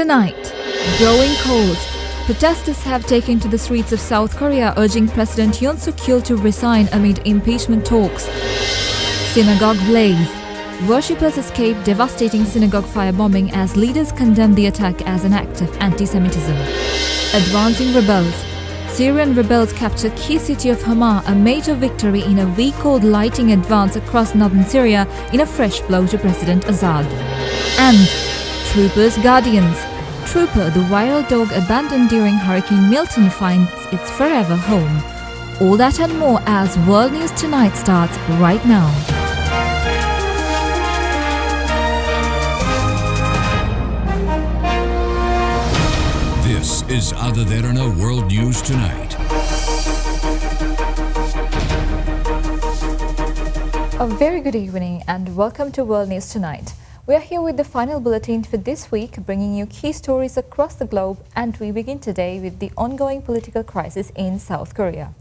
Tonight, growing coals. Protesters have taken to the streets of South Korea urging President Yoon Suk-yeol to resign amid impeachment talks. Synagogue blaze. Worshippers escape devastating synagogue firebombing as leaders condemn the attack as an act of anti-Semitism. Advancing rebels. Syrian rebels capture key city of Hama, a major victory in a week-old lighting advance across northern Syria in a fresh blow to President Assad. And Troopers Guardians. Trooper, the viral dog abandoned during Hurricane Milton, finds its forever home. All that and more as World News Tonight starts right now. This is Derana World News Tonight. A very good evening and welcome to World News Tonight. We are here with the final bulletin for this week, bringing you key stories across the globe, and we begin today with the ongoing political crisis in South Korea.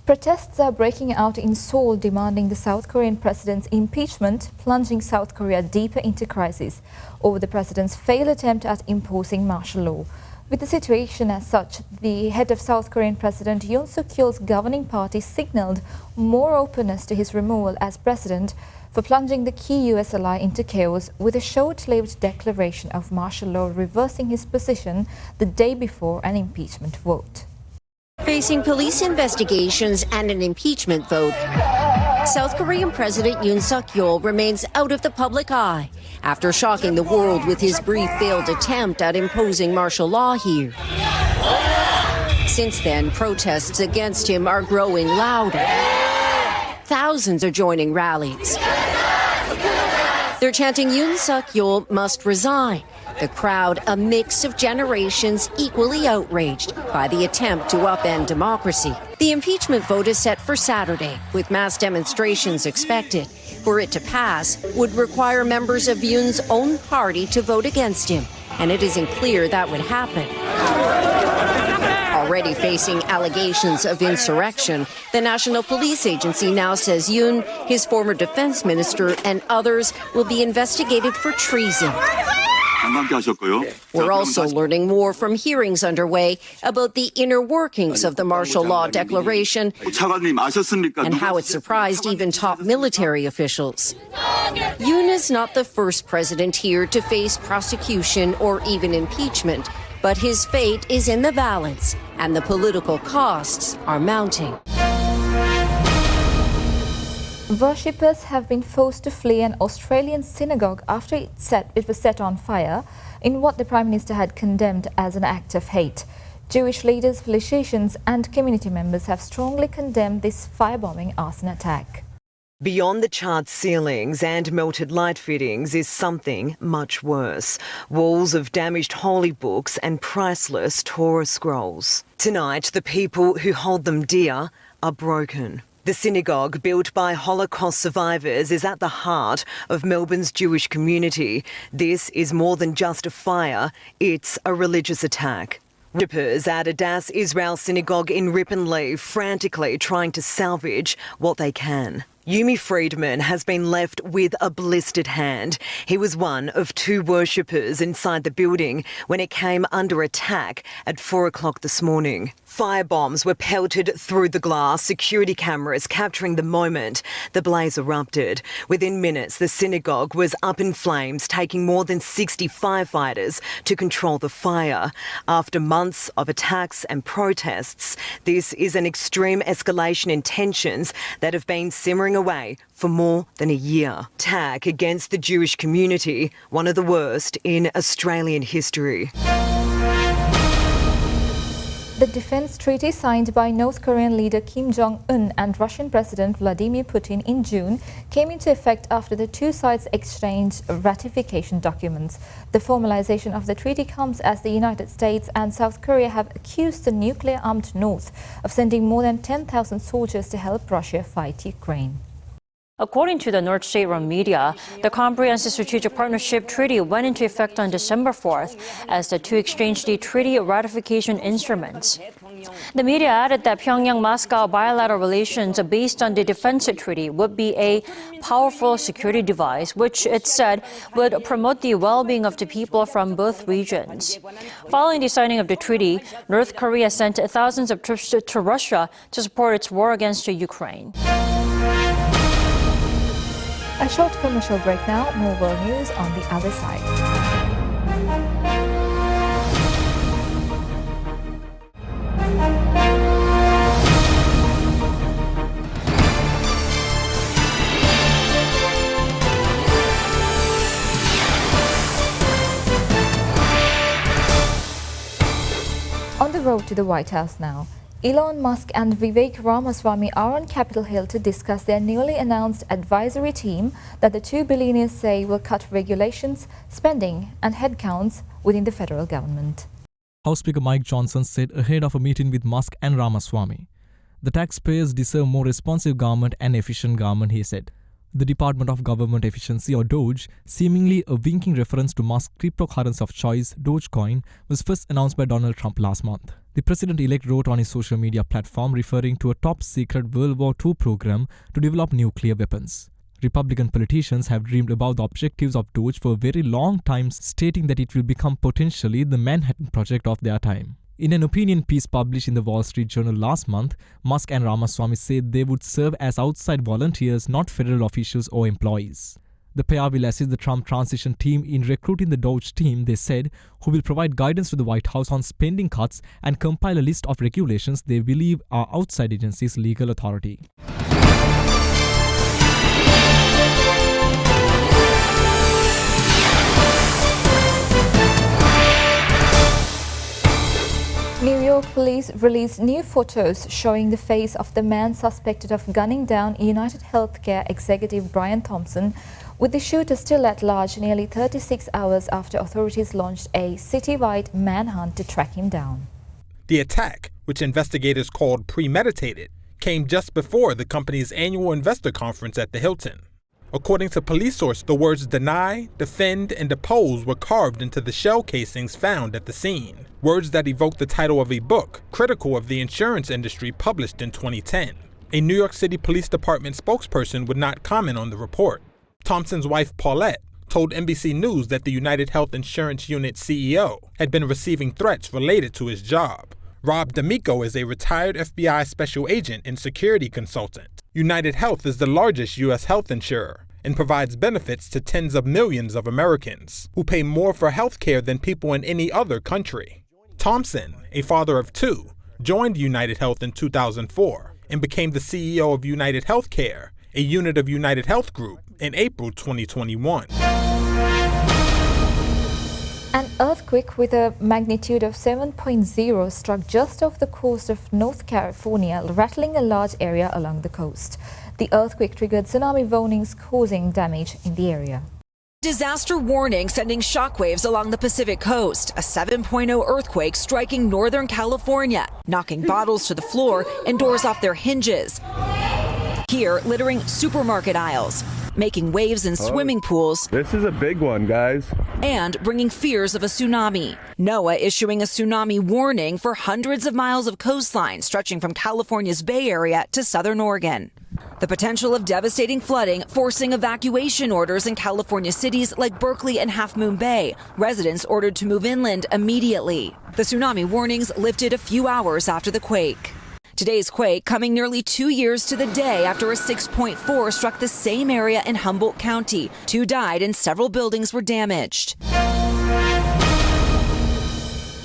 Protests are breaking out in Seoul demanding the South Korean president's impeachment, plunging South Korea deeper into crisis over the president's failed attempt at imposing martial law. With the situation as such, the head of South Korean President Yoon Suk-yeol's governing party signaled more openness to his removal as president for plunging the key US ally into chaos with a short-lived declaration of martial law reversing his position the day before an impeachment vote. Facing police investigations and an impeachment vote, South Korean President Yoon Suk-yeol remains out of the public eye after shocking the world with his brief failed attempt at imposing martial law here. Since then, protests against him are growing louder. Thousands are joining rallies. They're chanting Yoon Suk-yeol must resign. The crowd, a mix of generations, equally outraged by the attempt to upend democracy. The impeachment vote is set for Saturday, with mass demonstrations expected. For it to pass, would require members of Yoon's own party to vote against him, and it isn't clear that would happen. Already facing allegations of insurrection, the National Police Agency now says Yoon, his former defense minister, and others will be investigated for treason. We're also learning more from hearings underway about the inner workings of the martial law declaration and how it surprised even top military officials. Yoon is not the first president here to face prosecution or even impeachment, but his fate is in the balance, and the political costs are mounting. Worshippers have been forced to flee an Australian synagogue after it was set on fire in what the Prime Minister had condemned as an act of hate. Jewish leaders, politicians and community members have strongly condemned this firebombing arson attack. Beyond the charred ceilings and melted light fittings is something much worse. Walls of damaged holy books and priceless Torah scrolls. Tonight, the people who hold them dear are broken. The synagogue, built by Holocaust survivors, is at the heart of Melbourne's Jewish community. This is more than just a fire, it's a religious attack. Worshippers at a Das Israel synagogue in Ripponlea frantically trying to salvage what they can. Yumi Friedman has been left with a blistered hand. He was one of two worshippers inside the building when it came under attack at 4 o'clock this morning. Firebombs were pelted through the glass, security cameras capturing the moment the blaze erupted. Within minutes, the synagogue was up in flames, taking more than 60 firefighters to control the fire. After months of attacks and protests, this is an extreme escalation in tensions that have been simmering away for more than a year. Attack against the Jewish community, one of the worst in Australian history. The defense treaty signed by North Korean leader Kim Jong-un and Russian President Vladimir Putin in June came into effect after the two sides exchanged ratification documents. The formalization of the treaty comes as the United States and South Korea have accused the nuclear-armed North of sending more than 10,000 soldiers to help Russia fight Ukraine. According to the North State-run media, the Comprehensive Strategic Partnership Treaty went into effect on December 4th as the two exchanged the treaty ratification instruments. The media added that Pyongyang-Moscow bilateral relations based on the defense treaty would be a powerful security device, which it said would promote the well-being of the people from both regions. Following the signing of the treaty, North Korea sent thousands of troops to Russia to support its war against Ukraine. A short commercial break now, more world news on the other side. On the road to the White House now, Elon Musk and Vivek Ramaswamy are on Capitol Hill to discuss their newly announced advisory team that the two billionaires say will cut regulations, spending and headcounts within the federal government. House Speaker Mike Johnson said ahead of a meeting with Musk and Ramaswamy, "The taxpayers deserve more responsive government and efficient government," he said. The Department of Government Efficiency, or DOGE, seemingly a winking reference to Musk's cryptocurrency of choice, Dogecoin, was first announced by Donald Trump last month. The president-elect wrote on his social media platform referring to a top-secret World War II program to develop nuclear weapons. Republican politicians have dreamed about the objectives of Doge for a very long time, stating that it will become potentially the Manhattan Project of their time. In an opinion piece published in the Wall Street Journal last month, Musk and Ramaswamy said they would serve as outside volunteers, not federal officials or employees. The pair will assist the Trump transition team in recruiting the Doge team, they said, who will provide guidance to the White House on spending cuts and compile a list of regulations they believe are outside agencies' legal authority. New York police released new photos showing the face of the man suspected of gunning down United Healthcare executive Brian Thompson, with the shooter still at large nearly 36 hours after authorities launched a citywide manhunt to track him down. The attack, which investigators called premeditated, came just before the company's annual investor conference at the Hilton. According to police sources, the words deny, defend, and oppose were carved into the shell casings found at the scene, words that evoke the title of a book critical of the insurance industry published in 2010. A New York City Police Department spokesperson would not comment on the report. Thompson's wife, Paulette, told NBC News that the United Health Insurance Unit CEO had been receiving threats related to his job. Rob D'Amico is a retired FBI special agent and security consultant. United Health is the largest U.S. health insurer and provides benefits to tens of millions of Americans who pay more for health care than people in any other country. Thompson, a father of two, joined United Health in 2004 and became the CEO of United Healthcare, a unit of United Health Group, in April 2021. An earthquake with a magnitude of 7.0 struck just off the coast of North California, rattling a large area along the coast. The earthquake triggered tsunami warnings, causing damage in the area. Disaster warning sending shockwaves along the Pacific coast. A 7.0 earthquake striking Northern California, knocking bottles to the floor and doors off their hinges. Here, littering supermarket aisles, making waves in swimming pools. This is a big one, guys. And bringing fears of a tsunami. NOAA issuing a tsunami warning for hundreds of miles of coastline stretching from California's Bay Area to southern Oregon. The potential of devastating flooding forcing evacuation orders in California cities like Berkeley and Half Moon Bay. Residents ordered to move inland immediately. The tsunami warnings lifted a few hours after the quake. Today's quake coming nearly 2 years to the day after a 6.4 struck the same area in Humboldt County. 2 died and several buildings were damaged.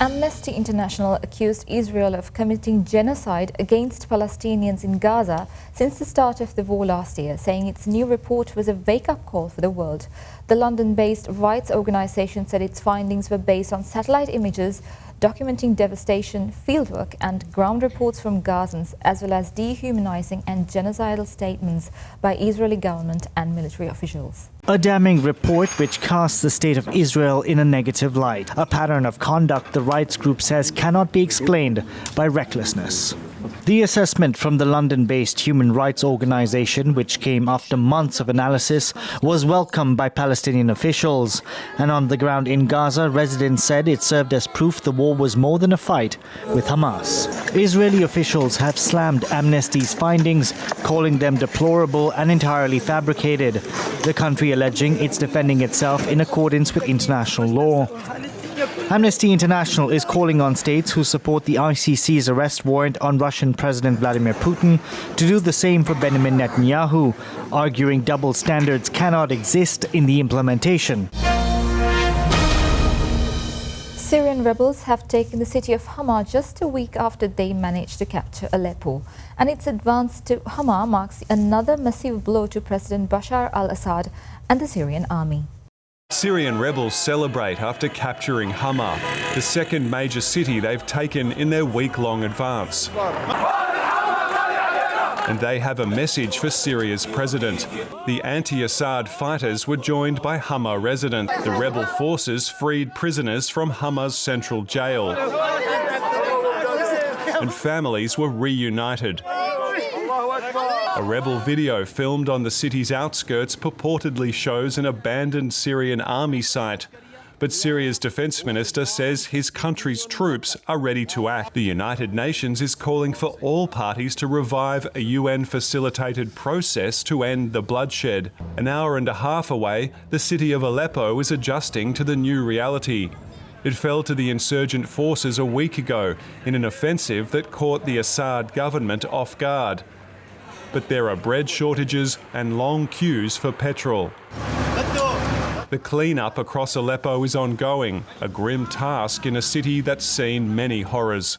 Amnesty International accused Israel of committing genocide against Palestinians in Gaza since the start of the war last year, saying its new report was a wake-up call for the world. The London-based rights organisation said its findings were based on satellite images documenting devastation, fieldwork and ground reports from Gazans, as well as dehumanizing and genocidal statements by Israeli government and military officials. A damning report which casts the state of Israel in a negative light, a pattern of conduct the rights group says cannot be explained by recklessness. The assessment from the London-based human rights organisation, which came after months of analysis, was welcomed by Palestinian officials. And on the ground in Gaza, residents said it served as proof the war was more than a fight with Hamas. Israeli officials have slammed Amnesty's findings, calling them deplorable and entirely fabricated. The country alleging it's defending itself in accordance with international law. Amnesty International is calling on states who support the ICC's arrest warrant on Russian President Vladimir Putin to do the same for Benjamin Netanyahu, arguing double standards cannot exist in the implementation. Syrian rebels have taken the city of Hama just a week after they managed to capture Aleppo. And its advance to Hama marks another massive blow to President Bashar al-Assad and the Syrian army. Syrian rebels celebrate after capturing Hama, the second major city they've taken in their week-long advance. And they have a message for Syria's president. The anti-Assad fighters were joined by Hama residents. The rebel forces freed prisoners from Hama's central jail. And families were reunited. A rebel video filmed on the city's outskirts purportedly shows an abandoned Syrian army site. But Syria's defence minister says his country's troops are ready to act. The United Nations is calling for all parties to revive a UN-facilitated process to end the bloodshed. An hour and a half away, the city of Aleppo is adjusting to the new reality. It fell to the insurgent forces a week ago in an offensive that caught the Assad government off guard. But there are bread shortages and long queues for petrol. The clean-up across Aleppo is ongoing, a grim task in a city that's seen many horrors.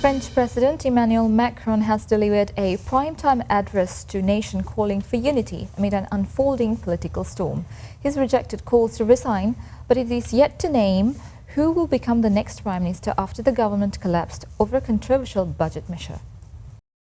French President Emmanuel Macron has delivered a primetime address to nation calling for unity amid an unfolding political storm. He's rejected calls to resign, but it is yet to name who will become the next Prime Minister after the government collapsed over a controversial budget measure.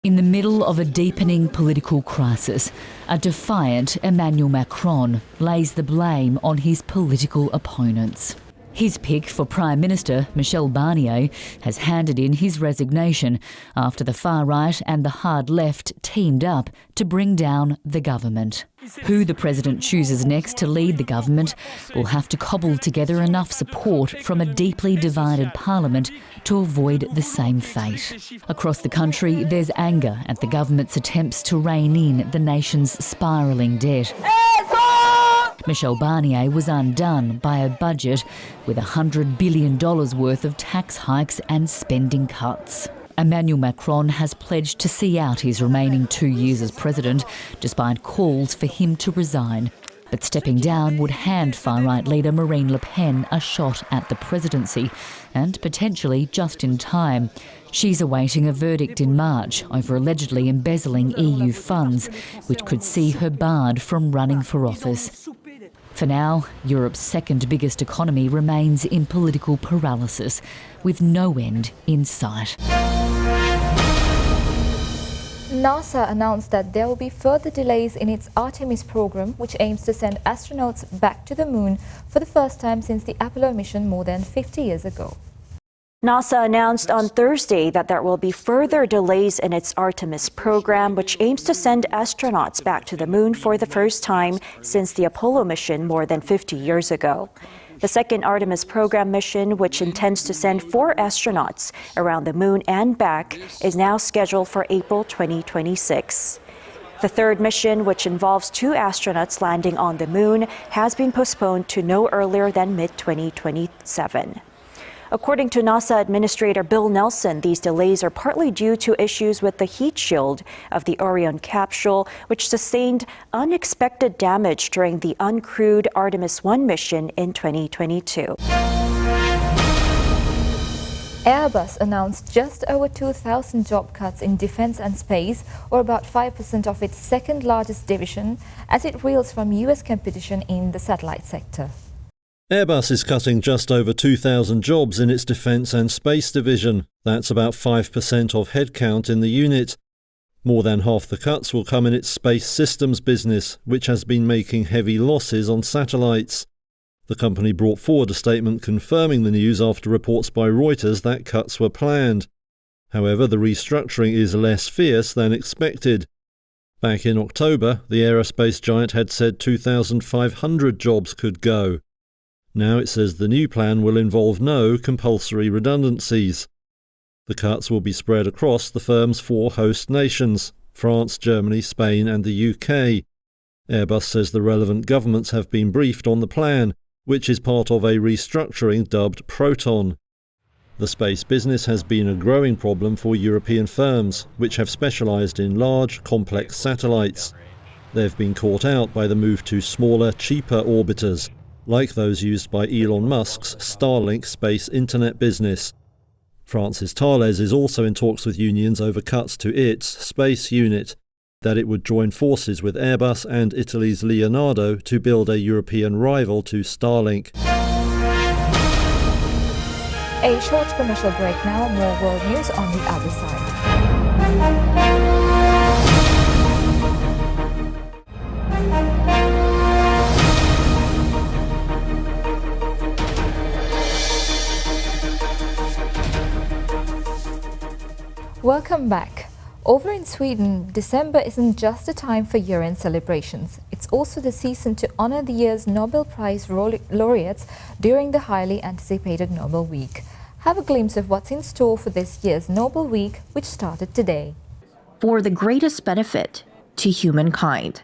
In the middle of a deepening political crisis, a defiant Emmanuel Macron lays the blame on his political opponents. His pick for Prime Minister, Michel Barnier, has handed in his resignation after the far right and the hard left teamed up to bring down the government. Who the president chooses next to lead the government will have to cobble together enough support from a deeply divided parliament to avoid the same fate. Across the country, there's anger at the government's attempts to rein in the nation's spiralling debt. Michel Barnier was undone by a budget with $100 billion worth of tax hikes and spending cuts. Emmanuel Macron has pledged to see out his remaining 2 years as president, despite calls for him to resign. But stepping down would hand far-right leader Marine Le Pen a shot at the presidency, and potentially just in time. She's awaiting a verdict in March over allegedly embezzling EU funds, which could see her barred from running for office. For now, Europe's second biggest economy remains in political paralysis, with no end in sight. NASA announced that there will be further delays in its Artemis program, which aims to send astronauts back to the moon for the first time since the Apollo mission more than 50 years ago. NASA announced on Thursday that there will be further delays in its Artemis program, which aims to send astronauts back to the moon for the first time since the Apollo mission more than 50 years ago. The second Artemis program mission, which intends to send 4 astronauts around the moon and back, is now scheduled for April 2026. The third mission, which involves 2 astronauts landing on the moon, has been postponed to no earlier than mid-2027. According to NASA Administrator Bill Nelson, these delays are partly due to issues with the heat shield of the Orion capsule, which sustained unexpected damage during the uncrewed Artemis 1 mission in 2022. Airbus announced just over 2,000 job cuts in defense and space, or about 5% of its second largest division, as it reels from US competition in the satellite sector. Airbus is cutting just over 2,000 jobs in its defence and space division. That's about 5% of headcount in the unit. More than half the cuts will come in its space systems business, which has been making heavy losses on satellites. The company brought forward a statement confirming the news after reports by Reuters that cuts were planned. However, the restructuring is less fierce than expected. Back in October, the aerospace giant had said 2,500 jobs could go. Now it says the new plan will involve no compulsory redundancies. The cuts will be spread across the firm's 4 host nations: France, Germany, Spain and the UK. Airbus says the relevant governments have been briefed on the plan, which is part of a restructuring dubbed Proton. The space business has been a growing problem for European firms, which have specialised in large, complex satellites. They've been caught out by the move to smaller, cheaper orbiters, like those used by Elon Musk's Starlink space internet business. France's Thales is also in talks with unions over cuts to its space unit, that it would join forces with Airbus and Italy's Leonardo to build a European rival to Starlink. A short commercial break now, more world news on the other side. Welcome back. Over in Sweden, December isn't just a time for year-end celebrations. It's also the season to honor the year's Nobel Prize laureates during the highly anticipated Nobel Week. Have a glimpse of what's in store for this year's Nobel Week, which started today. For the greatest benefit to humankind.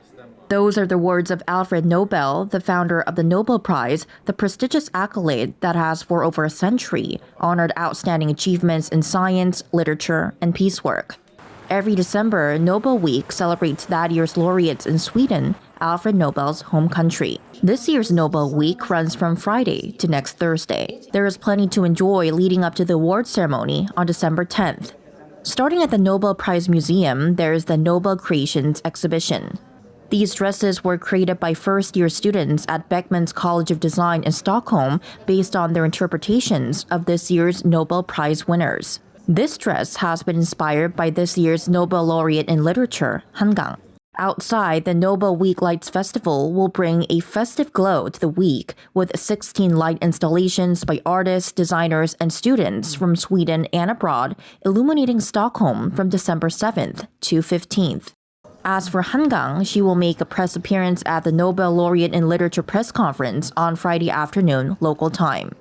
Those are the words of Alfred Nobel, the founder of the Nobel Prize, the prestigious accolade that has for over a century honored outstanding achievements in science, literature, and peace work. Every December, Nobel Week celebrates that year's laureates in Sweden, Alfred Nobel's home country. This year's Nobel Week runs from Friday to next Thursday. There is plenty to enjoy leading up to the award ceremony on December 10th. Starting at the Nobel Prize Museum, there is the Nobel Creations exhibition. These dresses were created by first-year students at Beckmans College of Design in Stockholm based on their interpretations of this year's Nobel Prize winners. This dress has been inspired by this year's Nobel laureate in literature, Hangang. Outside, the Nobel Week Lights Festival will bring a festive glow to the week with 16 light installations by artists, designers, and students from Sweden and abroad, illuminating Stockholm from December 7th to 15th. As for Hangang, she will make a press appearance at the Nobel Laureate in Literature press conference on Friday afternoon, local time.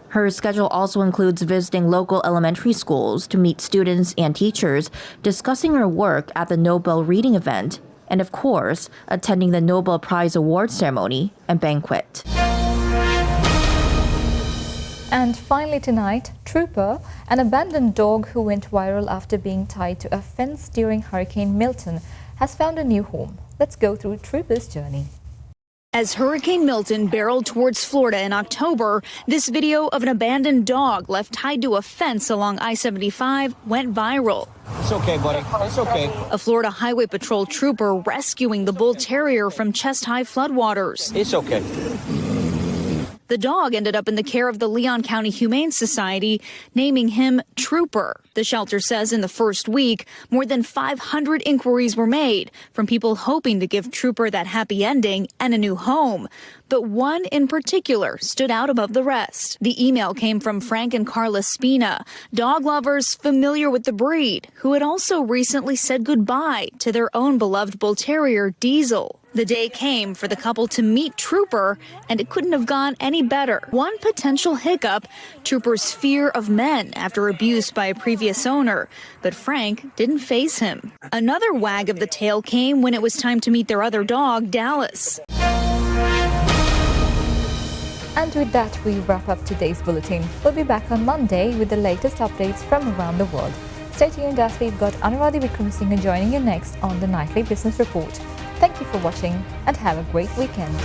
Her schedule also includes visiting local elementary schools to meet students and teachers, discussing her work at the Nobel Reading event, and of course, attending the Nobel Prize award ceremony and banquet. And finally tonight, Trooper, an abandoned dog who went viral after being tied to a fence during Hurricane Milton, has found a new home. Let's go through Trooper's journey. As Hurricane Milton barreled towards Florida in October, this video of an abandoned dog left tied to a fence along I-75 went viral. It's okay, buddy. It's okay. A Florida Highway Patrol trooper rescuing the bull terrier from chest-high floodwaters. It's okay. The dog ended up in the care of the Leon County Humane Society, naming him Trooper. The shelter says in the first week, more than 500 inquiries were made from people hoping to give Trooper that happy ending and a new home. But one in particular stood out above the rest. The email came from Frank and Carla Spina, dog lovers familiar with the breed, who had also recently said goodbye to their own beloved bull terrier, Diesel. The day came for the couple to meet Trooper, and it couldn't have gone any better. One potential hiccup, Trooper's fear of men after abuse by a previous owner. But Frank didn't faze him. Another wag of the tail came when it was time to meet their other dog, Dallas. And with that, we wrap up today's bulletin. We'll be back on Monday with the latest updates from around the world. Stay tuned as we've got Anuradhi Vikramasinghe joining you next on the Nightly Business Report. Thank you for watching and have a great weekend.